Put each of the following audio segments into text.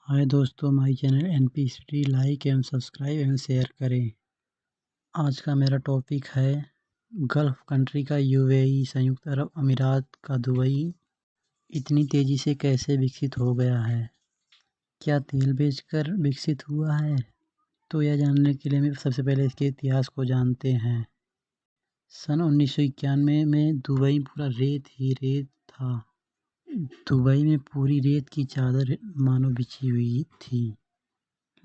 हाय दोस्तों, my channel NP history like एवं subscribe एवं शेयर करें। आज का मेरा टॉपिक है गल्फ़ कंट्री का यूएई संयुक्त अरब अमीरात का दुबई इतनी तेज़ी से कैसे विकसित हो गया है। क्या तेल बेचकर विकसित हुआ है? तो यह जानने के लिए हम सबसे पहले इसके इतिहास को जानते हैं। सन 1991 में दुबई पूरा रेत ही रेत था। दुबई में पूरी रेत की चादर मानो बिछी हुई थी।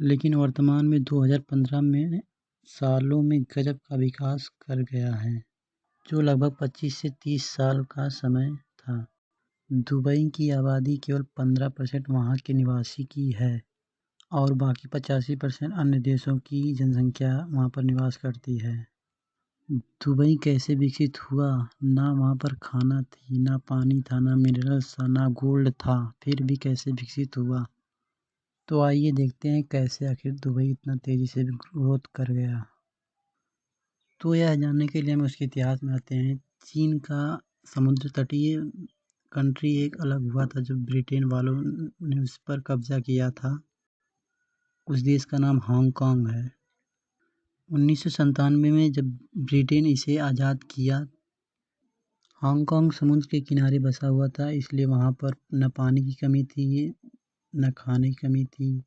लेकिन वर्तमान में 2015 में सालों में गजब का विकास कर गया है, जो लगभग 25 से 30 साल का समय था। दुबई की आबादी केवल 15% वहाँ के निवासी की है और बाकी 85% अन्य देशों की जनसंख्या वहाँ पर निवास करती है। दुबई कैसे विकसित हुआ? ना वहाँ पर खाना थी, ना पानी था, ना मिनरल्स था, ना गोल्ड था, फिर भी कैसे विकसित हुआ। तो आइए देखते हैं कैसे आखिर दुबई इतना तेज़ी से ग्रोथ कर गया। तो यह जानने के लिए हम उसके इतिहास में आते हैं। चीन का समुद्र तटीय कंट्री एक अलग हुआ था जब ब्रिटेन वालों ने उस पर कब्जा किया था। उस देश का नाम हांगकांग है। 1997 में जब ब्रिटेन इसे आज़ाद किया, हांगकांग समुद्र के किनारे बसा हुआ था, इसलिए वहाँ पर न पानी की कमी थी न खाने की कमी थी,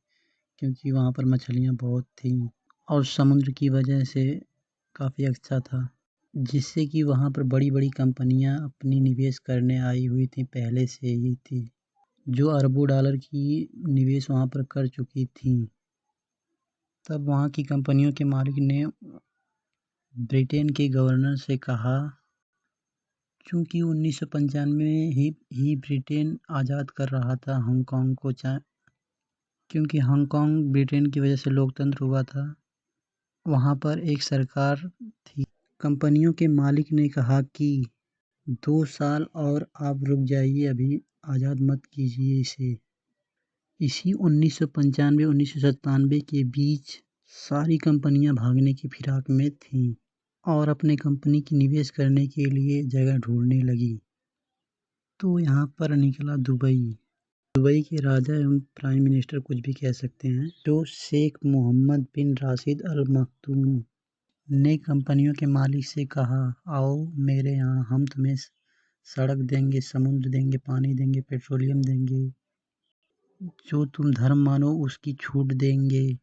क्योंकि वहाँ पर मछलियाँ बहुत थीं और समुद्र की वजह से काफ़ी अच्छा था, जिससे कि वहाँ पर बड़ी-बड़ी कंपनियाँ अपनी निवेश करने आई हुई थीं, पहले से ही थी, जो अरबों डॉलर की निवेश वहाँ पर कर चुकी थीं। तब वहाँ की कंपनियों के मालिक ने ब्रिटेन के गवर्नर से कहा, चूँकि 1995 में ही ब्रिटेन आज़ाद कर रहा था हांगकांग को, क्योंकि हांगकांग ब्रिटेन की वजह से लोकतंत्र हुआ था, वहाँ पर एक सरकार थी। कंपनियों के मालिक ने कहा कि 2 साल और आप रुक जाइए, अभी आज़ाद मत कीजिए इसे। इसी 1995-1997 के बीच सारी कंपनियां भागने की फिराक में थीं और अपने कंपनी की निवेश करने के लिए जगह ढूंढने लगी। तो यहाँ पर निकला दुबई। दुबई के राजा एवं प्राइम मिनिस्टर कुछ भी कह सकते हैं, जो शेख मोहम्मद बिन राशिद अल मख्तूम ने कंपनियों के मालिक से कहा, आओ मेरे यहाँ, हम तुम्हें सड़क देंगे, समुद्र देंगे, पानी देंगे, पेट्रोलियम देंगे, जो तुम धर्म मानो उसकी छूट देंगे,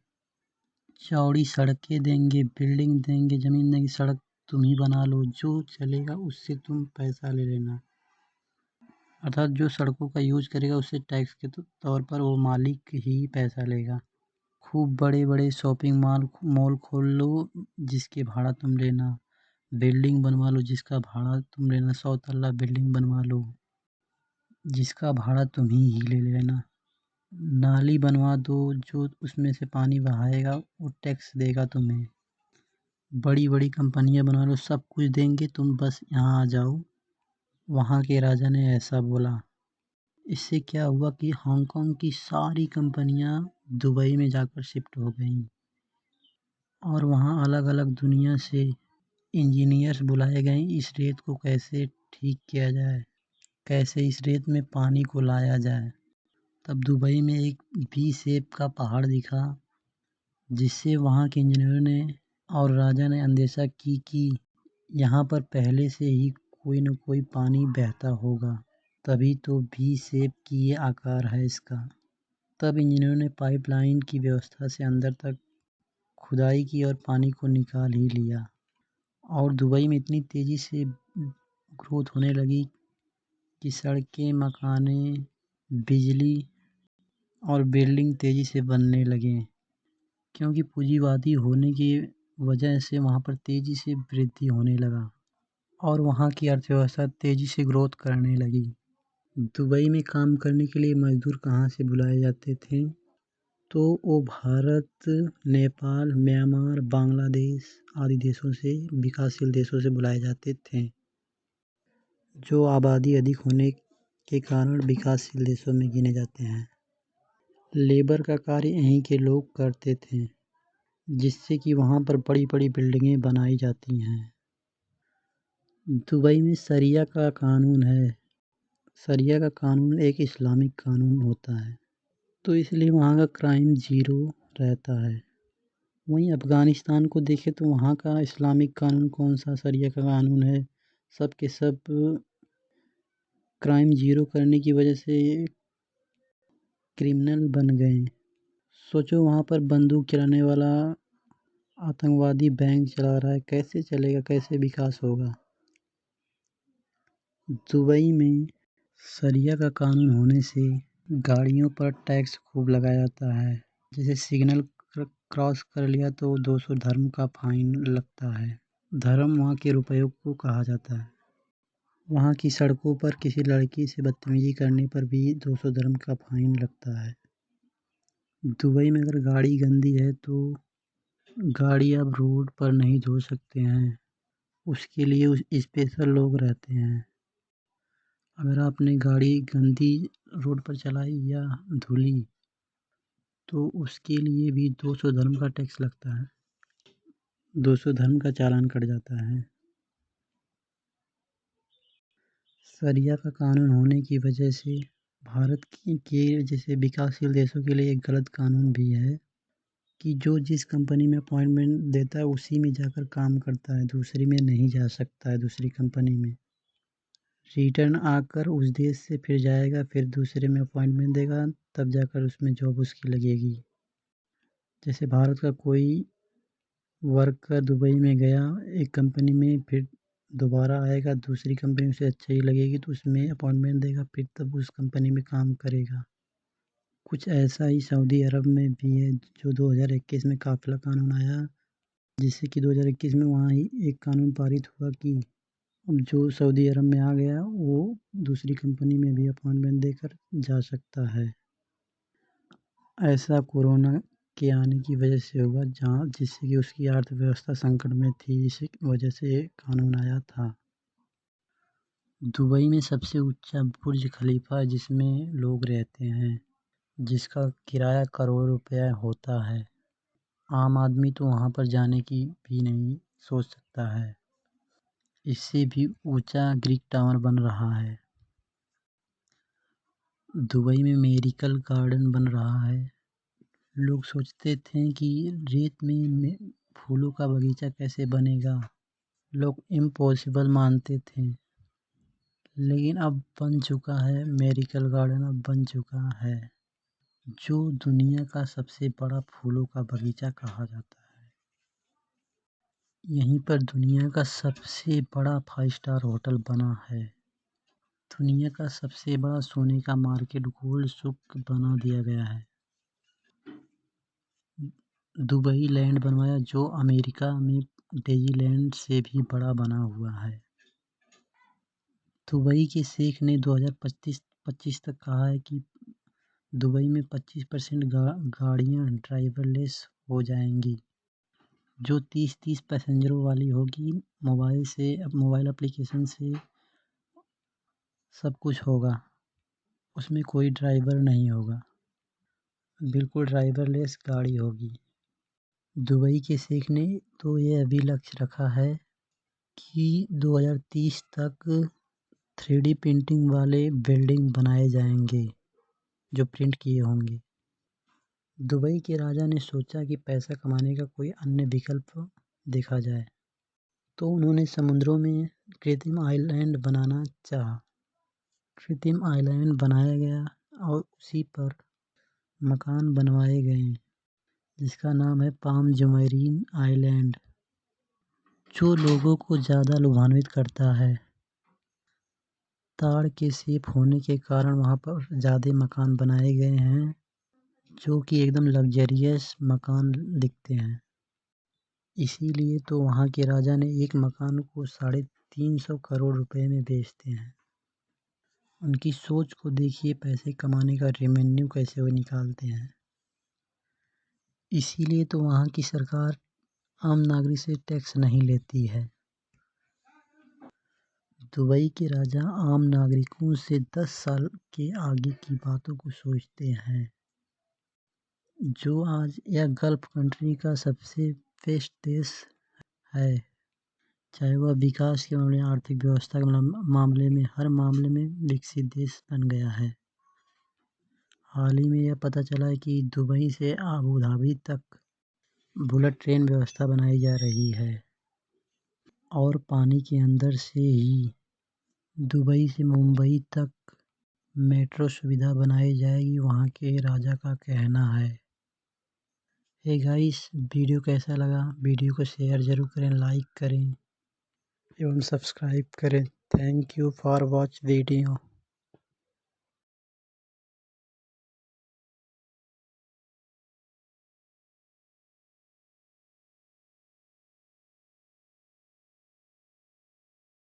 चौड़ी सड़कें देंगे, बिल्डिंग देंगे, ज़मीन देंगे, सड़क तुम ही बना लो, जो चलेगा उससे तुम पैसा ले लेना। अर्थात जो सड़कों का यूज करेगा उससे टैक्स के तौर पर वो मालिक ही पैसा लेगा। खूब बड़े बड़े शॉपिंग मॉल खोल लो, जिसके भाड़ा तुम लेना। बिल्डिंग बनवा लो, जिसका भाड़ा तुम लेना। 100 तल्ला बिल्डिंग बनवा लो, जिसका भाड़ा तुम ही ले लेना। नाली बनवा दो, जो उसमें से पानी बहाएगा वो टैक्स देगा तुम्हें। बड़ी बड़ी कंपनियां बना लो, सब कुछ देंगे, तुम बस यहाँ आ जाओ। वहाँ के राजा ने ऐसा बोला। इससे क्या हुआ कि हांगकांग की सारी कंपनियां दुबई में जाकर शिफ्ट हो गईं और वहाँ अलग अलग दुनिया से इंजीनियर्स बुलाए गए इस रेत को कैसे ठीक किया जाए, कैसे इस रेत में पानी को लाया जाए। तब दुबई में एक वी शेप का पहाड़ दिखा, जिससे वहाँ के इंजीनियरों ने और राजा ने अंदेशा की कि यहाँ पर पहले से ही कोई न कोई पानी बहता होगा, तभी तो वी शेप की ये आकार है इसका। तब इंजीनियरों ने पाइपलाइन की व्यवस्था से अंदर तक खुदाई की और पानी को निकाल ही लिया। और दुबई में इतनी तेज़ी से ग्रोथ होने लगी कि सड़कें, मकाने, बिजली और बिल्डिंग तेज़ी से बनने लगे, क्योंकि पूंजीवादी होने की वजह से वहाँ पर तेज़ी से वृद्धि होने लगा और वहाँ की अर्थव्यवस्था तेज़ी से ग्रोथ करने लगी। दुबई में काम करने के लिए मज़दूर कहाँ से बुलाए जाते थे? तो वो भारत, नेपाल, म्यांमार, बांग्लादेश आदि देशों से, विकासशील देशों से बुलाए जाते थे, जो आबादी अधिक होने के कारण विकासशील देशों में गिने जाते हैं। लेबर का कार्य यहीं के लोग करते थे, जिससे कि वहाँ पर बड़ी बड़ी बिल्डिंगें बनाई जाती हैं। दुबई में शरिया का कानून है। शरिया का कानून एक इस्लामिक कानून होता है। तो इसलिए वहाँ का क्राइम ज़ीरो रहता है। वहीं अफ़गानिस्तान को देखें तो वहाँ का इस्लामिक कानून कौन-सा शरिया का कानून है, सब के सब क्राइम ज़ीरो करने की वजह से क्रिमिनल बन गए। सोचो वहाँ पर बंदूक चलाने वाला आतंकवादी बैंक चला रहा है, कैसे चलेगा, कैसे विकास होगा? दुबई में शरिया का कानून होने से गाड़ियों पर टैक्स खूब लगाया जाता है। जैसे सिग्नल क्रॉस कर लिया तो 200 धर्म का फाइन लगता है। धर्म वहाँ के रुपयों को कहा जाता है। वहाँ की सड़कों पर किसी लड़की से बदतमीजी करने पर भी 200 धर्म का फाइन लगता है। दुबई में अगर गाड़ी गंदी है तो गाड़ी आप रोड पर नहीं धो सकते हैं, उसके लिए स्पेशल लोग रहते हैं। अगर आपने गाड़ी गंदी रोड पर चलाई या धुली तो उसके लिए भी 200 धर्म का टैक्स लगता है, 200 धर्म का चालान कट जाता है। शरिया का कानून होने की वजह से भारत के जैसे विकासशील देशों के लिए एक गलत कानून भी है कि जो जिस कंपनी में अपॉइंटमेंट देता है उसी में जाकर काम करता है, दूसरी में नहीं जा सकता है। दूसरी कंपनी में रिटर्न आकर उस देश से फिर जाएगा, फिर दूसरे में अपॉइंटमेंट देगा, तब जाकर उसमें जॉब उसकी लगेगी। जैसे भारत का कोई वर्कर दुबई में गया एक कंपनी में, फिर दोबारा आएगा, दूसरी कंपनी उसे अच्छी ही लगेगी तो उसमें अपॉइंटमेंट देगा, फिर तब उस कंपनी में काम करेगा। कुछ ऐसा ही सऊदी अरब में भी है, जो 2021 में काफिला कानून आया, जिससे कि 2021 में वहाँ ही एक कानून पारित हुआ कि अब जो सऊदी अरब में आ गया वो दूसरी कंपनी में भी अपॉइंटमेंट देकर जा सकता है। ऐसा कोरोना के आने की वजह से हुआ, जहाँ जिससे कि उसकी अर्थव्यवस्था संकट में थी, इसी वजह से ये कानून आया था। दुबई में सबसे ऊंचा बुर्ज खलीफा है जिसमें लोग रहते हैं, जिसका किराया करोड़ रुपया होता है। आम आदमी तो वहाँ पर जाने की भी नहीं सोच सकता है। इससे भी ऊंचा ग्रीक टावर बन रहा है। दुबई में मेरिकल गार्डन बन रहा है। लोग सोचते थे कि रेत में फूलों का बगीचा कैसे बनेगा, लोग इम्पॉसिबल मानते थे, लेकिन अब बन चुका है। मेरिकल गार्डन अब बन चुका है, जो दुनिया का सबसे बड़ा फूलों का बगीचा कहा जाता है। यहीं पर दुनिया का सबसे बड़ा 5 स्टार होटल बना है। दुनिया का सबसे बड़ा सोने का मार्केट गोल्ड सुक बना दिया गया है। दुबई लैंड बनवाया, जो अमेरिका में डिज्नीलैंड से भी बड़ा बना हुआ है। दुबई के शेख ने 2025 तक कहा है कि दुबई में 25% गाड़ियां ड्राइवरलेस हो जाएंगी, जो 30 पैसेंजरों वाली होगी। मोबाइल एप्लीकेशन से सब कुछ होगा, उसमें कोई ड्राइवर नहीं होगा, बिल्कुल ड्राइवरलेस गाड़ी होगी। दुबई के शेख ने तो ये अभी लक्ष्य रखा है कि 2030 तक 3D प्रिंटिंग वाले बिल्डिंग बनाए जाएंगे, जो प्रिंट किए होंगे। दुबई के राजा ने सोचा कि पैसा कमाने का कोई अन्य विकल्प देखा जाए, तो उन्होंने समुद्रों में कृत्रिम आइलैंड बनाना चाहा। कृत्रिम आइलैंड बनाया गया और उसी पर मकान बनवाए गए, जिसका नाम है पाम जुमैरीन आइलैंड, जो लोगों को ज़्यादा लुभान्वित करता है। ताड़ के शेप होने के कारण वहाँ पर ज़्यादा मकान बनाए गए हैं, जो कि एकदम लग्जरियस मकान दिखते हैं। इसीलिए तो वहाँ के राजा ने एक मकान को 350 करोड़ रुपए में बेचते हैं। उनकी सोच को देखिए, पैसे कमाने का रेवेन्यू कैसे वो निकालते हैं। इसीलिए तो वहाँ की सरकार आम नागरिक से टैक्स नहीं लेती है। दुबई के राजा आम नागरिकों से 10 साल के आगे की बातों को सोचते हैं। जो आज यह गल्फ कंट्री का सबसे बेस्ट देश है, चाहे वह विकास के मामले, आर्थिक व्यवस्था के मामले में, हर मामले में विकसित देश बन गया है। हाल ही में यह पता चला कि दुबई से अबू धाबी तक बुलेट ट्रेन व्यवस्था बनाई जा रही है और पानी के अंदर से ही दुबई से मुंबई तक मेट्रो सुविधा बनाई जाएगी, वहाँ के राजा का कहना है। हे गाइस, वीडियो कैसा लगा? वीडियो को शेयर ज़रूर करें, लाइक करें एवं सब्सक्राइब करें। Thank you for watch video.